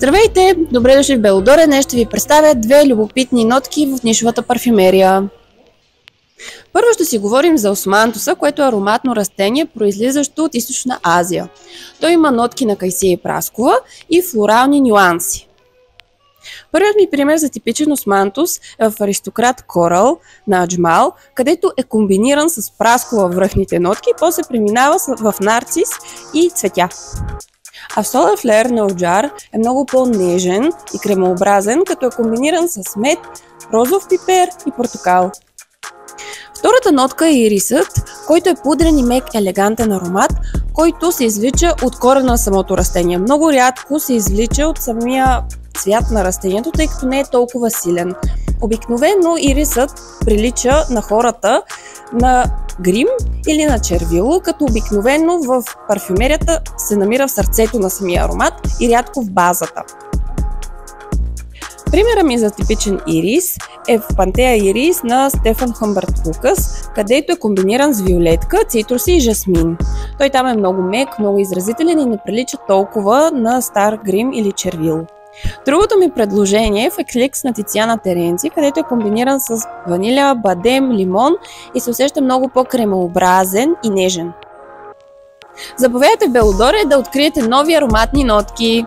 Здравейте! Добре дошли в Белодоре. Днес ще ви представя две любопитни нотки в нишовата парфюмерия. Първо ще си говорим за османтуса, което е ароматно растение, произлизащо от Източна Азия. Той има нотки на кайсия и праскова и флорални нюанси. Първият ми пример за типичен османтус е в Аристократ Корал на Аджмал, където е комбиниран с праскова в връхните нотки и после преминава в нарцис и цветя. А в Solar Flare на Оджар е много по-нежен и кремообразен, като е комбиниран с мед, розов пипер и портокал. Втората нотка е ирисът, който е пудрен и мек елегантен аромат, който се извлича от корена на самото растение. Много рядко се извлича от самия цвят на растението, тъй като не е толкова силен. Обикновено ирисът прилича на хората на грим или на червило, като обикновено в парфюмерията се намира в сърцето на самия аромат и рядко в базата. Примерът ми за типичен ирис е в Пантея ирис на Стефан Хъмбърт Лукас, където е комбиниран с виолетка, цитруси и жасмин. Той там е много мек, много изразителен и не прилича толкова на стар грим или червило. Другото ми предложение е в Екликс на Тициана Теренци, където е комбиниран с ваниля, бадем, лимон и се усеща много по-кремообразен и нежен. Заповядайте в Белодоре да откриете нови ароматни нотки!